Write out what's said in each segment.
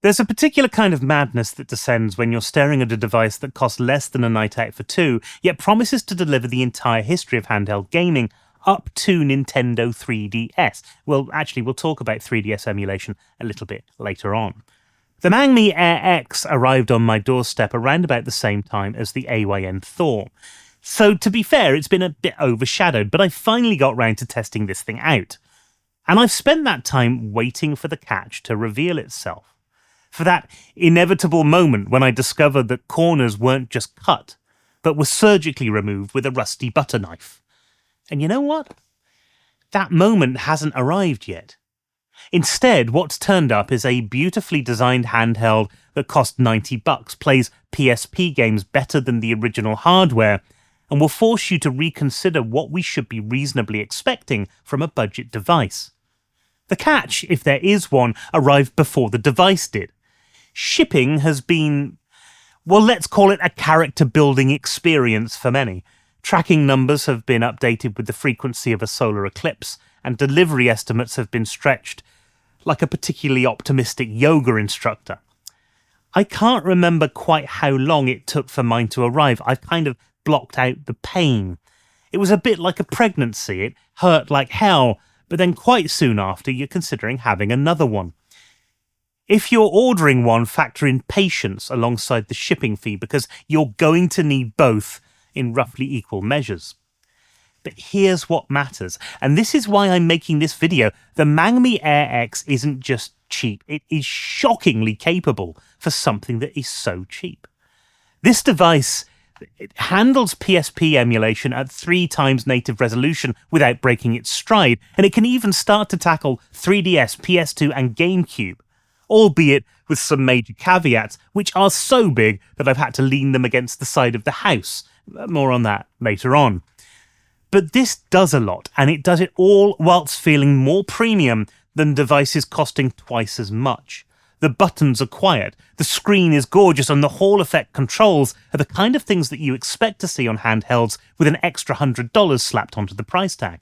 There's a particular kind of madness that descends when you're staring at a device that costs less than a night out for two, yet promises to deliver the entire history of handheld gaming up to Nintendo 3DS. Well, actually, we'll talk about 3DS emulation a little bit later on. The Mangmi Air X arrived on my doorstep around about the same time as the AYN Thor. So, to be fair, it's been a bit overshadowed, but I finally got round to testing this thing out. And I've spent that time waiting for the catch to reveal itself. For that inevitable moment when I discovered that corners weren't just cut, but were surgically removed with a rusty butter knife. And you know what? That moment hasn't arrived yet. Instead, what's turned up is a beautifully designed handheld that cost $90, plays PSP games better than the original hardware, and will force you to reconsider what we should be reasonably expecting from a budget device. The catch, if there is one, arrived before the device did. Shipping has been, well, let's call it a character-building experience for many. Tracking numbers have been updated with the frequency of a solar eclipse, and delivery estimates have been stretched like a particularly optimistic yoga instructor. I can't remember quite how long it took for mine to arrive. I've kind of blocked out the pain. It was a bit like a pregnancy. It hurt like hell, but then quite soon after you're considering having another one. If you're ordering one, factor in patience alongside the shipping fee because you're going to need both in roughly equal measures. But here's what matters, and this is why I'm making this video. The Mangmi Air X isn't just cheap, it is shockingly capable for something that is so cheap. This device handles PSP emulation at 3 times native resolution without breaking its stride, and it can even start to tackle 3DS, PS2 and GameCube, albeit with some major caveats, which are so big that I've had to lean them against the side of the house. More on that later on. But this does a lot, and it does it all whilst feeling more premium than devices costing twice as much. The buttons are quiet, the screen is gorgeous, and the Hall effect controls are the kind of things that you expect to see on handhelds with an extra $100 slapped onto the price tag.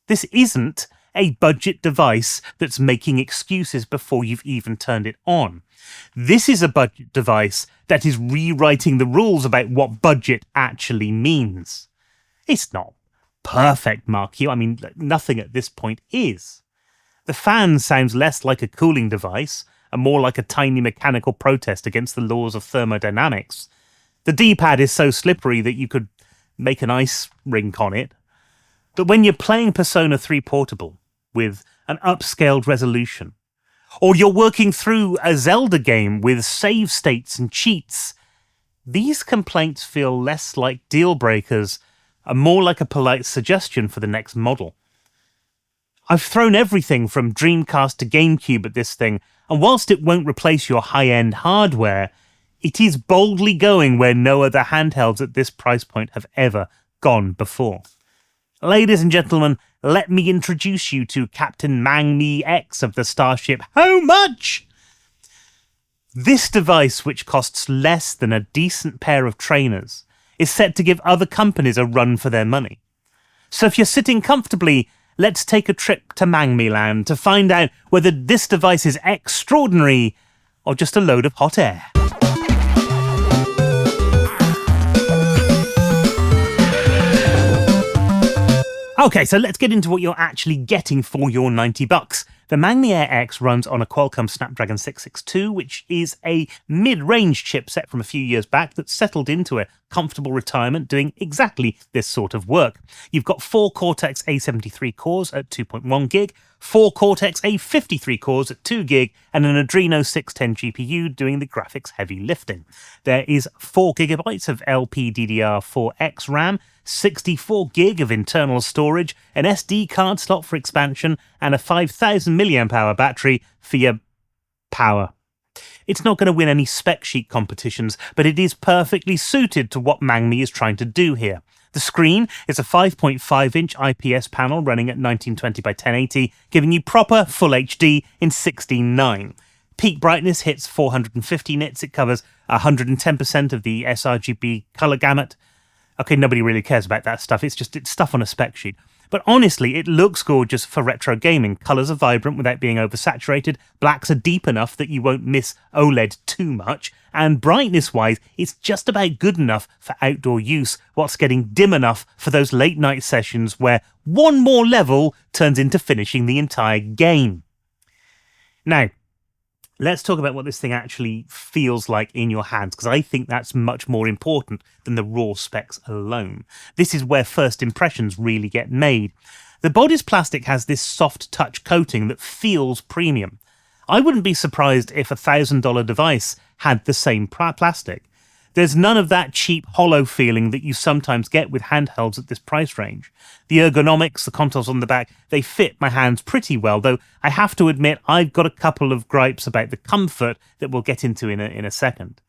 This isn't a budget device that's making excuses before you've even turned it on. This is a budget device that is rewriting the rules about what budget actually means. It's not perfect, Mark Hugh. I mean, nothing at this point is. The fan sounds less like a cooling device and more like a tiny mechanical protest against the laws of thermodynamics. The D-pad is so slippery that you could make an ice rink on it. But when you're playing Persona 3 Portable with an upscaled resolution, or you're working through a Zelda game with save states and cheats, these complaints feel less like deal breakers and more like a polite suggestion for the next model. I've thrown everything from Dreamcast to GameCube at this thing, and whilst it won't replace your high-end hardware, it is boldly going where no other handhelds at this price point have ever gone before. Ladies and gentlemen, let me introduce you to Captain Mangmi X of the starship How Much? This device, which costs less than a decent pair of trainers, is set to give other companies a run for their money. So if you're sitting comfortably, let's take a trip to Mangmi Land to find out whether this device is extraordinary or just a load of hot air. Okay, so let's get into what you're actually getting for your $90. The Mangmi Air X runs on a Qualcomm Snapdragon 662, which is a mid-range chipset from a few years back that settled into a comfortable retirement doing exactly this sort of work. You've got 4 Cortex A73 cores at 2.1 gig, 4 Cortex A53 cores at 2 gig, and an Adreno 610 GPU doing the graphics heavy lifting. There is 4 gigabytes of LPDDR4X RAM, 64 gig of internal storage, an SD card slot for expansion, and a 5,000 mAh battery for your power. It's not going to win any spec sheet competitions, but it is perfectly suited to what Mangmi is trying to do here. The screen is a 5.5-inch IPS panel running at 1920 by 1080, giving you proper Full HD in 16:9. Peak brightness hits 450 nits. It covers 110% of the sRGB color gamut. Okay, nobody really cares about that stuff. It's stuff on a spec sheet. But honestly, it looks gorgeous for retro gaming. Colours are vibrant without being oversaturated, blacks are deep enough that you won't miss OLED too much, and brightness-wise, it's just about good enough for outdoor use, whilst getting dim enough for those late-night sessions where one more level turns into finishing the entire game. Now, let's talk about what this thing actually feels like in your hands, because I think that's much more important than the raw specs alone. This is where first impressions really get made. The body's plastic has this soft touch coating that feels premium. I wouldn't be surprised if a $1,000 device had the same plastic. There's none of that cheap hollow feeling that you sometimes get with handhelds at this price range. The ergonomics, the consoles on the back, they fit my hands pretty well, though I have to admit I've got a couple of gripes about the comfort that we'll get into in a second.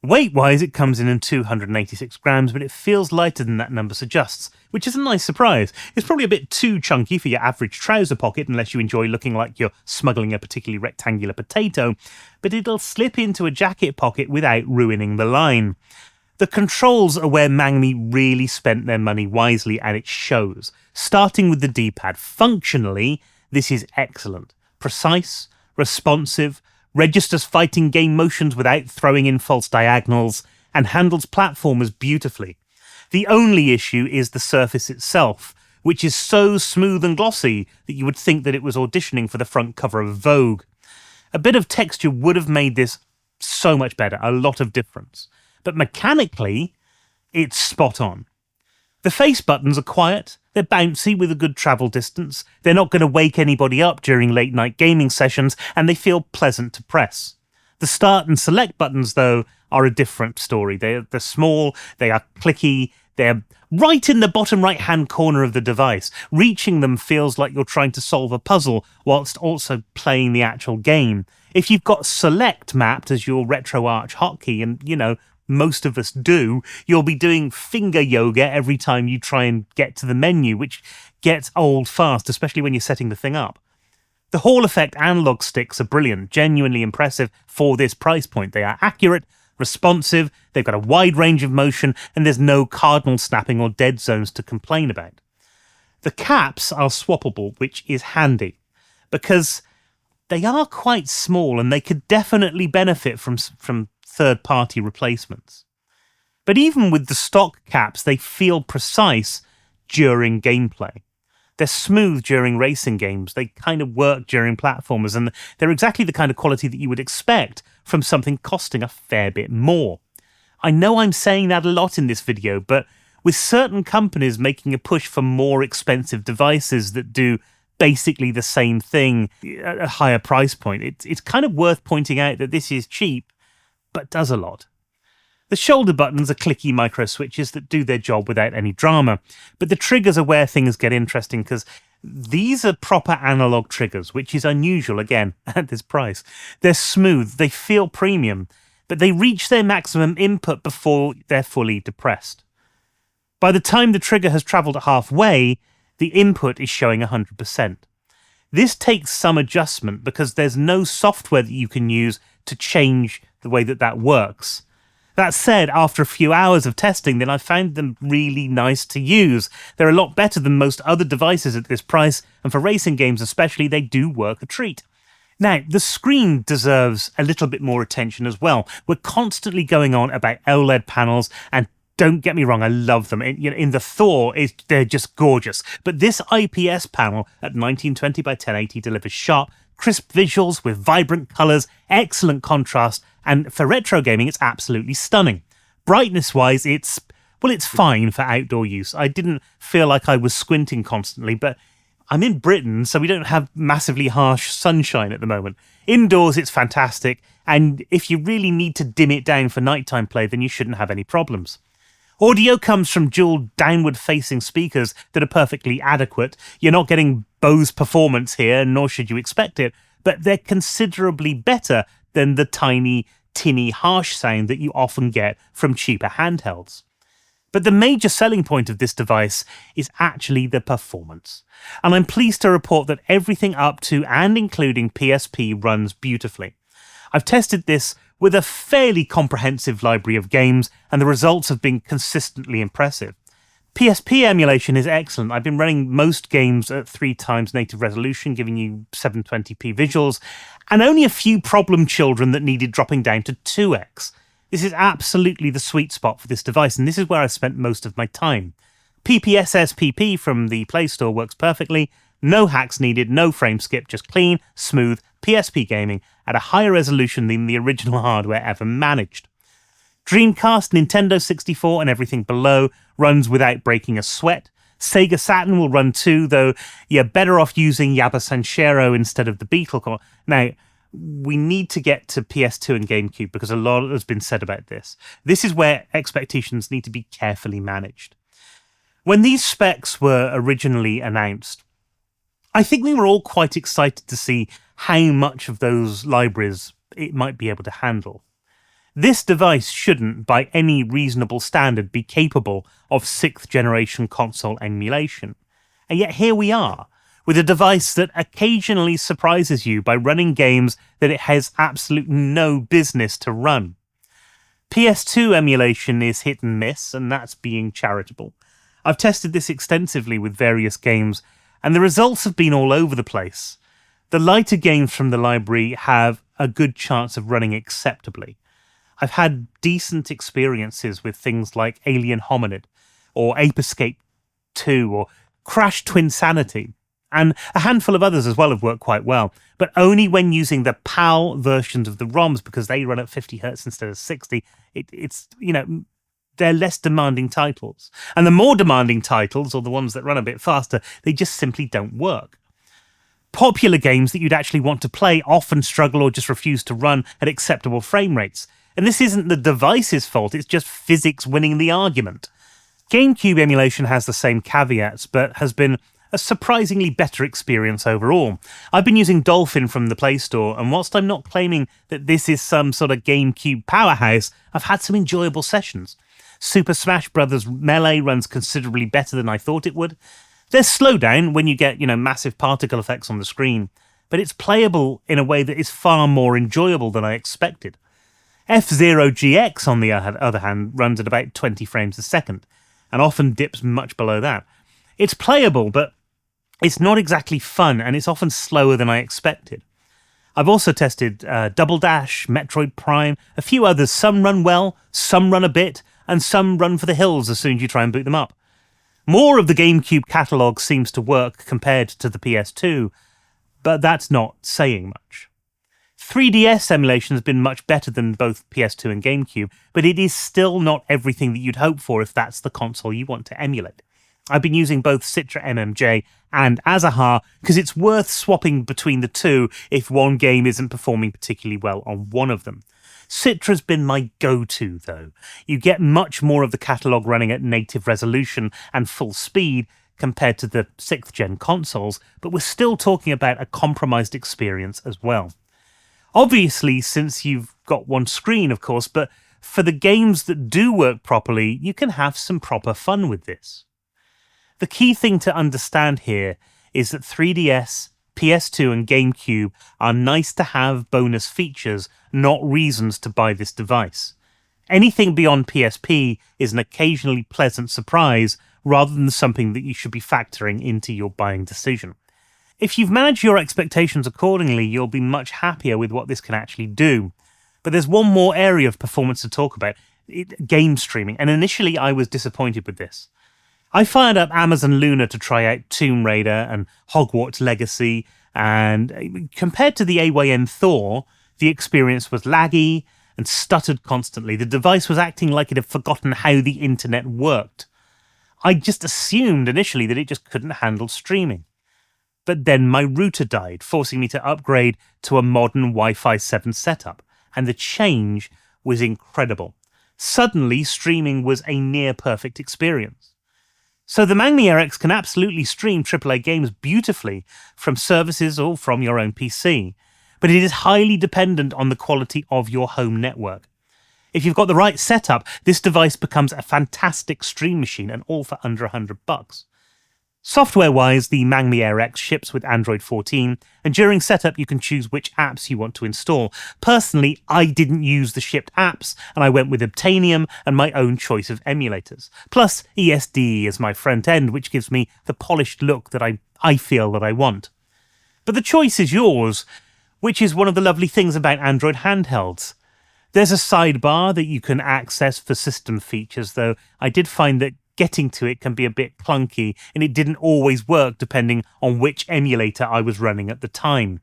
Weight-wise, it comes in 286 grams, but it feels lighter than that number suggests, which is a nice surprise. It's probably a bit too chunky for your average trouser pocket unless you enjoy looking like you're smuggling a particularly rectangular potato, but it'll slip into a jacket pocket without ruining the line. The controls are where Mangmi really spent their money wisely, and it shows. Starting with the D-pad, functionally, this is excellent. Precise, responsive, registers fighting game motions without throwing in false diagonals, and handles platformers beautifully. The only issue is the surface itself, which is so smooth and glossy that you would think that it was auditioning for the front cover of Vogue. A bit of texture would have made this so much better, a lot of difference. But mechanically, it's spot on. The face buttons are quiet, they're bouncy with a good travel distance, they're not going to wake anybody up during late night gaming sessions, and they feel pleasant to press. The start and select buttons, though, are a different story. They're small, they are clicky, they're right in the bottom right hand corner of the device. Reaching them feels like you're trying to solve a puzzle whilst also playing the actual game. If you've got select mapped as your RetroArch hotkey, and most of us do, you'll be doing finger yoga every time you try and get to the menu, which gets old fast, especially when you're setting the thing up. The Hall effect analog sticks are brilliant, genuinely impressive for this price point. They are accurate, responsive, they've got a wide range of motion, and there's no cardinal snapping or dead zones to complain about. The caps are swappable, which is handy, because they are quite small and they could definitely benefit from third-party replacements. But even with the stock caps, they feel precise during gameplay. They're smooth during racing games, they kind of work during platformers, and they're exactly the kind of quality that you would expect from something costing a fair bit more. I know I'm saying that a lot in this video, but with certain companies making a push for more expensive devices that do basically the same thing at a higher price point, it's kind of worth pointing out that this is cheap, but does a lot. The shoulder buttons are clicky micro switches that do their job without any drama, but the triggers are where things get interesting because these are proper analog triggers, which is unusual again at this price. They're smooth, they feel premium, but they reach their maximum input before they're fully depressed. By the time the trigger has travelled halfway, the input is showing 100%. This takes some adjustment because there's no software that you can use to change the way that works. That said, after a few hours of testing, then I found them really nice to use. They're a lot better than most other devices at this price, and for racing games especially, they do work a treat. Now, the screen deserves a little bit more attention as well. We're constantly going on about OLED panels, and don't get me wrong, I love them. In the Thor, they're just gorgeous. But this IPS panel at 1920 by 1080 delivers sharp, crisp visuals with vibrant colours, excellent contrast, and for retro gaming, it's absolutely stunning. Brightness-wise, it's fine for outdoor use. I didn't feel like I was squinting constantly, but I'm in Britain, so we don't have massively harsh sunshine at the moment. Indoors, it's fantastic, and if you really need to dim it down for nighttime play, then you shouldn't have any problems. Audio comes from dual downward-facing speakers that are perfectly adequate. You're not getting Bose performance here, nor should you expect it, but they're considerably better than the tiny, tinny, harsh sound that you often get from cheaper handhelds. But the major selling point of this device is actually the performance. And I'm pleased to report that everything up to and including PSP runs beautifully. I've tested this with a fairly comprehensive library of games, and the results have been consistently impressive. PSP emulation is excellent. I've been running most games at 3 times native resolution, giving you 720p visuals, and only a few problem children that needed dropping down to 2x. This is absolutely the sweet spot for this device, and this is where I've spent most of my time. PPSSPP from the Play Store works perfectly. No hacks needed, no frame skip, just clean, smooth PSP gaming at a higher resolution than the original hardware ever managed. Dreamcast, Nintendo 64 and everything below runs without breaking a sweat. Sega Saturn will run too, though you're better off using Yaba Sanshiro instead of the Beetle Core. Now, we need to get to PS2 and GameCube because a lot has been said about this. This is where expectations need to be carefully managed. When these specs were originally announced, I think we were all quite excited to see how much of those libraries it might be able to handle. This device shouldn't, by any reasonable standard, be capable of 6th generation console emulation. And yet here we are, with a device that occasionally surprises you by running games that it has absolutely no business to run. PS2 emulation is hit and miss, and that's being charitable. I've tested this extensively with various games, and the results have been all over the place. The lighter games from the library have a good chance of running acceptably. I've had decent experiences with things like Alien Hominid, or Ape Escape 2, or Crash Twinsanity, and a handful of others as well have worked quite well, but only when using the PAL versions of the ROMs because they run at 50 Hz instead of 60. They're less demanding titles. And the more demanding titles, or the ones that run a bit faster, they just simply don't work. Popular games that you'd actually want to play often struggle or just refuse to run at acceptable frame rates. And this isn't the device's fault, it's just physics winning the argument. GameCube emulation has the same caveats, but has been a surprisingly better experience overall. I've been using Dolphin from the Play Store, and whilst I'm not claiming that this is some sort of GameCube powerhouse, I've had some enjoyable sessions. Super Smash Bros. Melee runs considerably better than I thought it would. There's slowdown when you get, massive particle effects on the screen, but it's playable in a way that is far more enjoyable than I expected. F-Zero GX, on the other hand, runs at about 20 frames a second, and often dips much below that. It's playable, but it's not exactly fun, and it's often slower than I expected. I've also tested Double Dash, Metroid Prime, a few others. Some run well, some run a bit, and some run for the hills as soon as you try and boot them up. More of the GameCube catalogue seems to work compared to the PS2, but that's not saying much. 3DS emulation has been much better than both PS2 and GameCube, but it is still not everything that you'd hope for if that's the console you want to emulate. I've been using both Citra MMJ and Azaha because it's worth swapping between the two if one game isn't performing particularly well on one of them. Citra's been my go-to, though. You get much more of the catalogue running at native resolution and full speed compared to the 6th gen consoles, but we're still talking about a compromised experience as well. Obviously, since you've got one screen, of course, but for the games that do work properly, you can have some proper fun with this. The key thing to understand here is that 3DS, PS2 and GameCube are nice to have bonus features, not reasons to buy this device. Anything beyond PSP is an occasionally pleasant surprise rather than something that you should be factoring into your buying decision. If you've managed your expectations accordingly, you'll be much happier with what this can actually do. But there's one more area of performance to talk about, game streaming, and initially I was disappointed with this. I fired up Amazon Luna to try out Tomb Raider and Hogwarts Legacy, and compared to the AYN Thor, the experience was laggy and stuttered constantly. The device was acting like it had forgotten how the internet worked. I just assumed initially that it just couldn't handle streaming. But then my router died, forcing me to upgrade to a modern Wi-Fi 7 setup, and the change was incredible. Suddenly, streaming was a near-perfect experience. So the Mangmi Air X can absolutely stream AAA games beautifully from services or from your own PC, but it is highly dependent on the quality of your home network. If you've got the right setup, this device becomes a fantastic stream machine, and all for under $100. Software-wise, the Mangmi Air X ships with Android 14, and during setup you can choose which apps you want to install. Personally, I didn't use the shipped apps, and I went with Obtainium and my own choice of emulators. Plus, ESD is my front end, which gives me the polished look that I feel that I want. But the choice is yours, which is one of the lovely things about Android handhelds. There's a sidebar that you can access for system features, though I did find that getting to it can be a bit clunky, and it didn't always work depending on which emulator I was running at the time.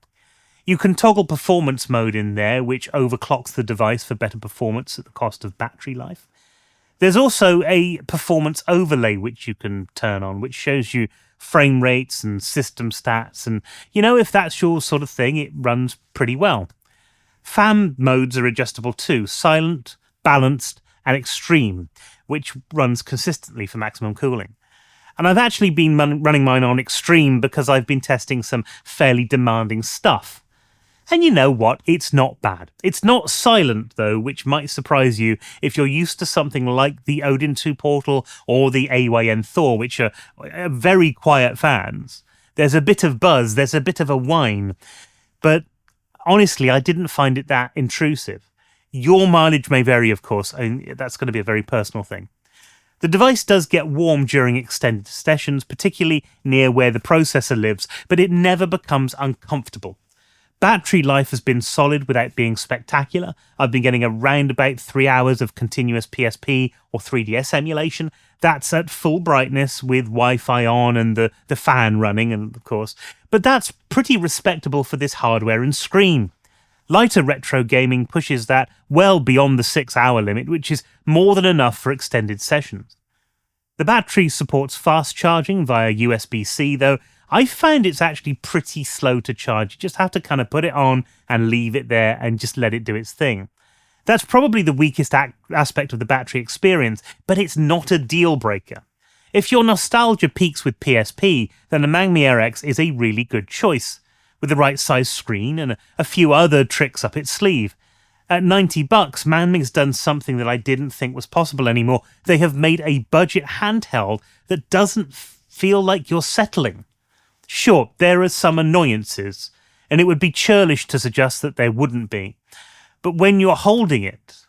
You can toggle performance mode in there, which overclocks the device for better performance at the cost of battery life. There's also a performance overlay which you can turn on, which shows you frame rates and system stats, and if that's your sort of thing, it runs pretty well. Fan modes are adjustable too: silent, balanced, and extreme, which runs consistently for maximum cooling. And I've actually been running mine on extreme because I've been testing some fairly demanding stuff. And you know what? It's not bad. It's not silent, though, which might surprise you if you're used to something like the Odin 2 Portal or the AYN Thor, which are very quiet fans. There's a bit of buzz, there's a bit of a whine, but honestly, I didn't find it that intrusive. Your mileage may vary, of course, and that's going to be a very personal thing. The device does get warm during extended sessions, particularly near where the processor lives, but it never becomes uncomfortable. Battery life has been solid without being spectacular. I've been getting around about 3 hours of continuous PSP or 3DS emulation. That's at full brightness with Wi-Fi on and the fan running, and of course. But that's pretty respectable for this hardware and screen. Lighter retro gaming pushes that well beyond the 6-hour limit, which is more than enough for extended sessions. The battery supports fast charging via USB-C, though I found it's actually pretty slow to charge. You just have to kind of put it on and leave it there and just let it do its thing. That's probably the weakest aspect of the battery experience, but it's not a deal breaker. If your nostalgia peaks with PSP, then the Mangmi Air X is a really good choice, with the right size screen and a few other tricks up its sleeve. At $90, Mangmi's done something that I didn't think was possible anymore. They have made a budget handheld that doesn't feel like you're settling. Sure, there are some annoyances, and it would be churlish to suggest that there wouldn't be. But when you're holding it,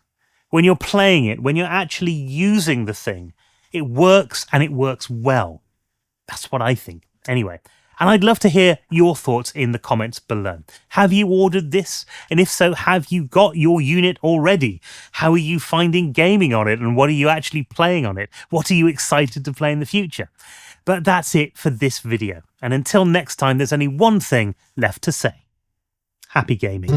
when you're playing it, when you're actually using the thing, it works, and it works well. That's what I think. Anyway, and I'd love to hear your thoughts in the comments below. Have you ordered this? And if so, have you got your unit already? How are you finding gaming on it? And what are you actually playing on it? What are you excited to play in the future? But that's it for this video. And until next time, there's only one thing left to say. Happy gaming.